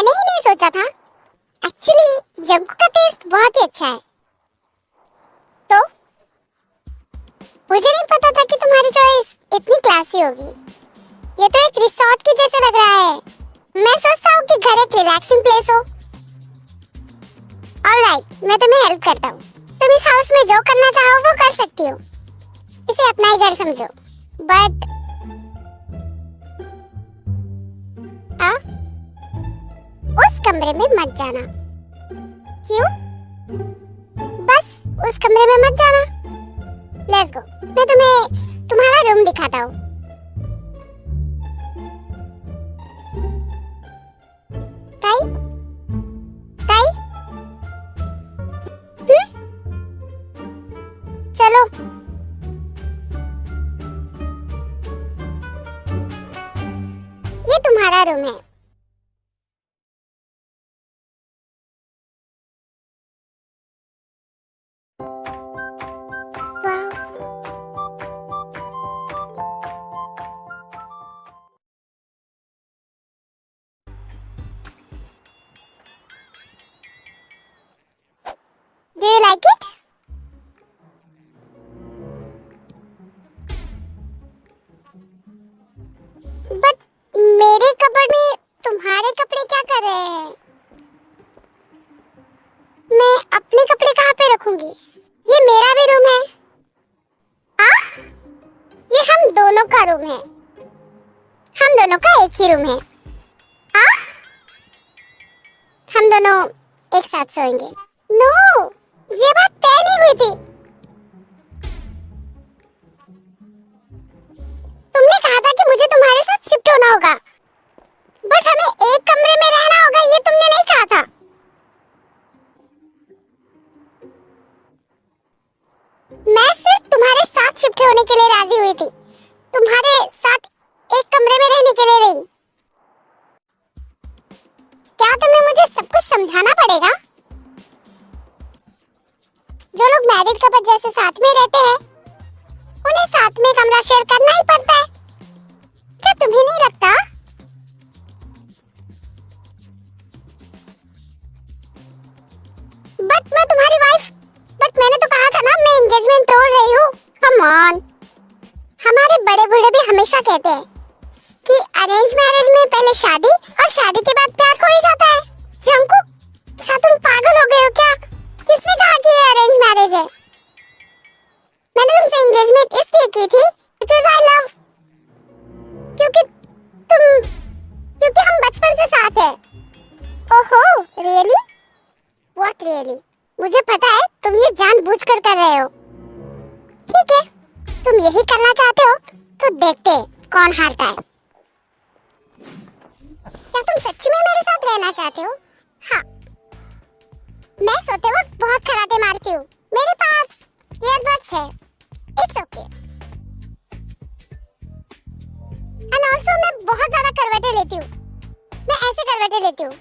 मैंने ही नहीं सोचा था। एक्चुअली जंकू का टेस्ट बहुत ही अच्छा है। तो मुझे नहीं पता था कि तुम्हारी चॉइस इतनी क्लासी होगी। ये तो एक रिसोर्ट की जैसे लग रहा है। मैं सोचता हूँ कि घर एक रिलैक्सिंग प्लेस हो। ऑलराइट, मैं तुम्हें हेल्प करता हूँ। तुम इस हाउस में जो करना चाहो वो कर सकती हो। इसे अपना ही घर समझो। बट उस कमरे में मत जाना। क्यों? बस उस कमरे में मत जाना। लेट्स गो, मैं तुम्हें तुम्हारा रूम दिखाता हूँ। ताई, ताई, चलो। ये तुम्हारा रूम है। Do you like it? But मेरे कपड़े में तुम्हारे कपड़े क्या कर रहे हैं? मैं अपने कपड़े कहाँ पे रखूंगी? ये मेरा भी रूम है। ये हम दोनों का रूम है। हम दोनों का एक ही रूम है। हम दोनों एक साथ सोएंगे। नो, ये बात तय नहीं हुई थी। तुमने कहा था कि मुझे तुम्हारे साथ शिफ्ट होना होगा, बट हमें एक कमरे में रहना होगा, ये तुमने नहीं कहा था। मैं सिर्फ तुम्हारे साथ शिफ्ट होने के लिए राजी हुई थी, तुम्हारे साथ एक कमरे में रहने के लिए नहीं। क्या तुम्हें मुझे सब कुछ समझाना पड़ेगा? जो लोग मैरिड कपल जैसे साथ में रहते हैं, उन्हें साथ में कमरा शेयर करना ही पड़ता है। क्या तुम्हें नहीं लगता? बट मैं तुम्हारी वाइफ। बट मैंने तो कहा था ना, मैं एंगेजमेंट तोड़ रही हूँ। Come on. हमारे बड़े बूढ़े भी हमेशा कहते हैं कि अरेंज मैरिज में पहले शादी और शादी के बाद प्यार हो ही जाता है। जंकू, क्या तुम पागल हो गए हो क्या? किसने कहा कि ये अरेंज मैरिज है? मैंने तुमसे एंगेजमेंट इसलिए की थी बिकॉज़ आई लव, क्योंकि हम बचपन से साथ हैं। ओहो, रियली? What really? मुझे पता है तुम ये जानबूझकर कर रहे हो। ठीक है, तुम यही करना चाहते हो तो देखते हैं कौन हारता है। क्या तुम सच्ची में मेरे साथ रहना चाहते हो? हाँ, मैं सोते वक्त बहुत खराटे मारती हूँ। मेरे पास ईयरबड्स है। It's okay. एंड ऑल्सो मैं बहुत ज्यादा करवटें लेती हूँ। मैं ऐसे करवटें लेती हूँ।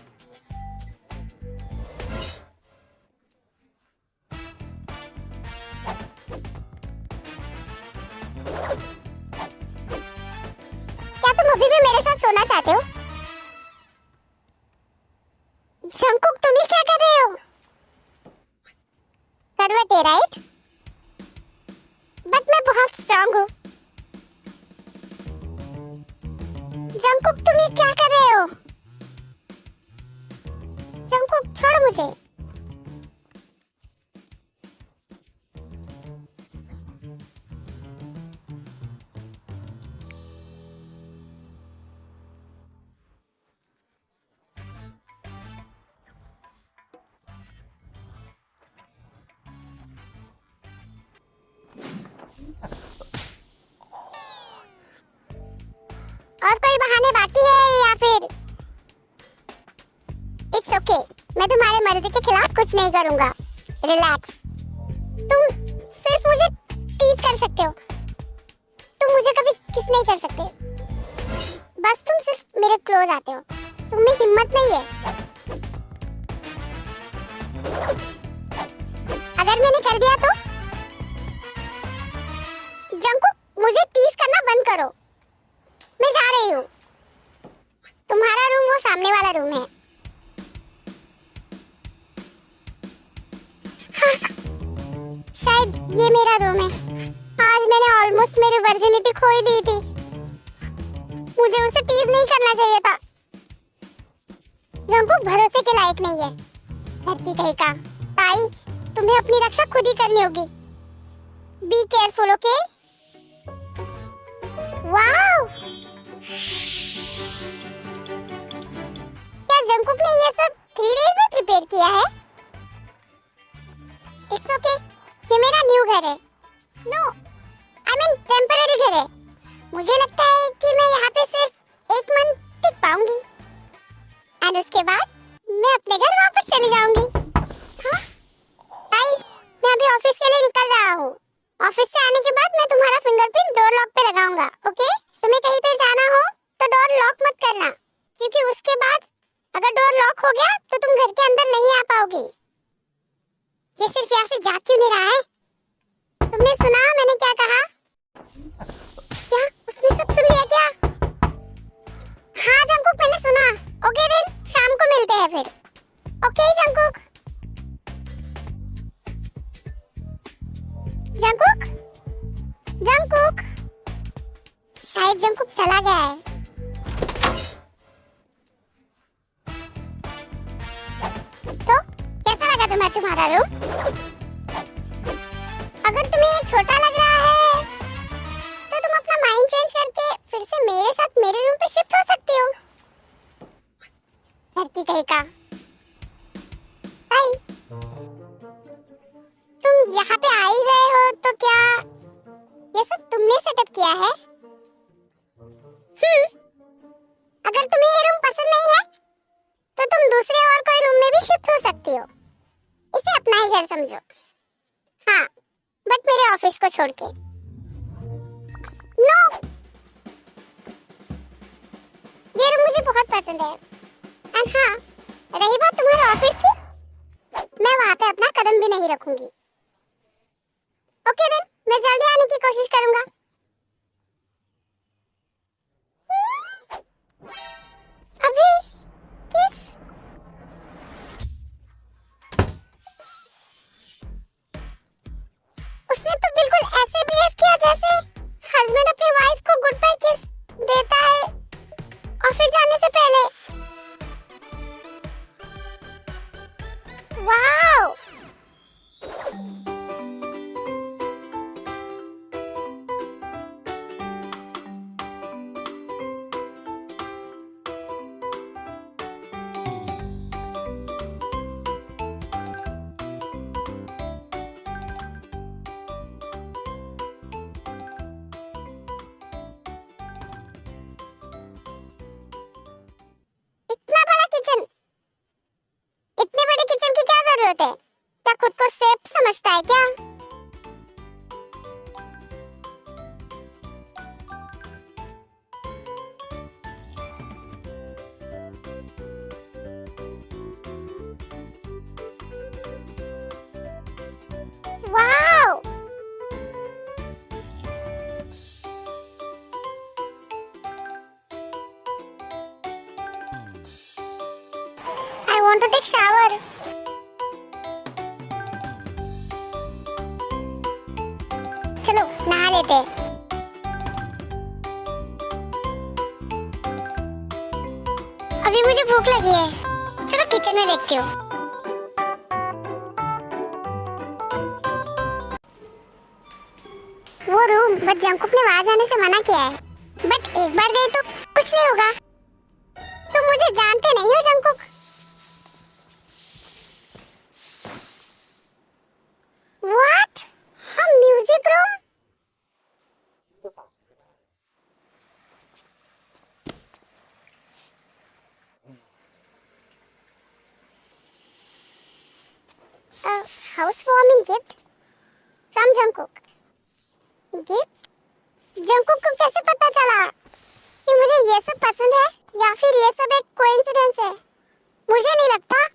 क्या तुम अभी भी मेरे साथ सोना चाहते हो? जंकुक, तुम ही क्या कर रहे हो? करवटें, राइट? बट मैं बहुत स्ट्रांग हूँ। जंकुक, तुम ये क्या कर रहे हो? जंकुक, छोड़ो मुझे। और कोई बहाने बाकी है या फिर? इट्स ओके, मैं तुम्हारे मर्जी के खिलाफ कुछ नहीं करूंगा। रिलैक्स। तुम सिर्फ मुझे टीज कर सकते हो, तुम मुझे कभी किस नहीं कर सकते। बस तुम सिर्फ मेरे क्लोज आते हो। तुम में हिम्मत नहीं है। अगर मैंने कर दिया तो? जंकुक, मुझे टीज करना बंद करो। मैं जा रही हूँ। तुम्हारा रूम वो सामने वाला रूम है। शायद ये मेरा रूम है। आज मैंने ऑलमोस्ट मेरी वर्जिनिटी खो ही दी थी। मुझे उसे टीज नहीं करना चाहिए था। जंकुक भरोसे के लायक नहीं है। लड़की कहीं का। ताई, तुम्हें अपनी रक्षा खुद ही करनी होगी। Be careful, okay? वाओ! क्या जंकुक ने ये सब 3 डेज में प्रिपेयर किया है? इट्स ओके, ये मेरा न्यू घर है। नो, आई मीन टेम्पररी घर है। मुझे लगता है कि मैं यहाँ पे सिर्फ 1 मंथ टिक पाऊंगी एंड उसके बाद मैं अपने घर वापस चली जाऊंगी। हाँ? ताई, मैं अभी ऑफिस के लिए निकल रहा हूँ। ऑफिस से आने के बाद मैं तुम्हारा फिंगरप्रिंट डोर लॉक पे लगाऊंगा, ओके? तुम्हें कहीं पे जाना हो तो डोर लॉक मत करना, क्योंकि उसके बाद अगर डोर लॉक हो गया तो तुम घर के अंदर नहीं आ पाओगी। ये सिर्फ यहाँ से जा क्यों नहीं रहा है? तुमने सुना मैंने क्या कहा? क्या उसने सब सुन लिया क्या? हाँ जंकुक, मैंने सुना। ओके देन, शाम को मिलते हैं फिर। Okay Jungkook. जंकुक? जंकुक? शायद जंकुक चला गया है। तो कैसा लगा तुम्हारा रूम? अगर तुम्हें ये छोटा लग रहा है तो तुम अपना माइंड चेंज करके फिर से मेरे साथ मेरे रूम पे शिफ्ट हो सकती हो। लड़की कहीं का। आई, तुम यहाँ पे आ ही गए हो तो क्या ये सब तुमने सेटअप किया है? अगर तुम्हें ये रूम पसंद नहीं है तो तुम दूसरे और कोई रूम में भी शिफ्ट हो सकती हो। इसे अपना ही घर समझो। हाँ, बट मेरे ऑफिस को छोड़ के। नो, ये रूम मुझे बहुत पसंद है। एंड हाँ, रही बात तुम्हारे ऑफिस की, मैं वहाँ पे अपना कदम भी नहीं रखूंगी। ओके देन, मैं जल्दी आने की कोशिश करूंगा। अभी किस? उसने तो बिल्कुल ऐसे बिहेव किया जैसे हस्बैंड अपनी वाइफ को गुड बाय किस देता है ऑफिस जाने से पहले। वाओ! इतना बड़ा किचन, इतने बड़े किचन की क्या जरूरत है? क्या खुद को सेफ समझता है क्या? Wow! I want to take shower. चलो नहा लेते हैं। अभी मुझे भूख लगी है। चलो किचन में देखती हूँ। वो रूम, बट जंकुक ने वहां जाने से मना किया है। बट एक बार गए तो कुछ नहीं होगा। तुम मुझे जानते नहीं हो Jungkook. What? A music room? A housewarming gift from Jungkook. Gift? Jungkook को कैसे पता चला कि मुझे ये सब पसंद है या फिर ये सब एक कोइंसिडेंस है? मुझे नहीं लगता।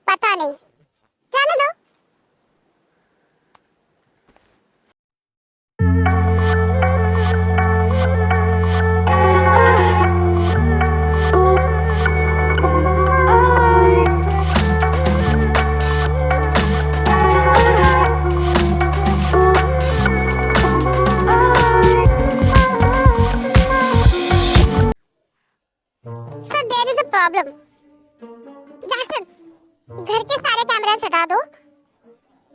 पता नहीं, जाने दो। घर के सारे कैमरास हटा दो,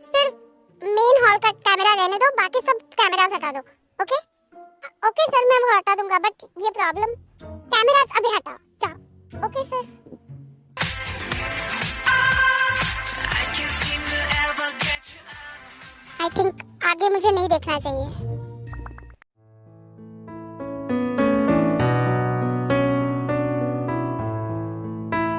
सिर्फ मेन हॉल का कैमरा रहने दो, बाकी सब कैमरास हटा दो। ओके ओके सर, मैं वो हटा दूंगा, बट ये प्रॉब्लम कैमरास अभी हटाओ, जाओ। Okay sir. आई थिंक आगे मुझे नहीं देखना चाहिए।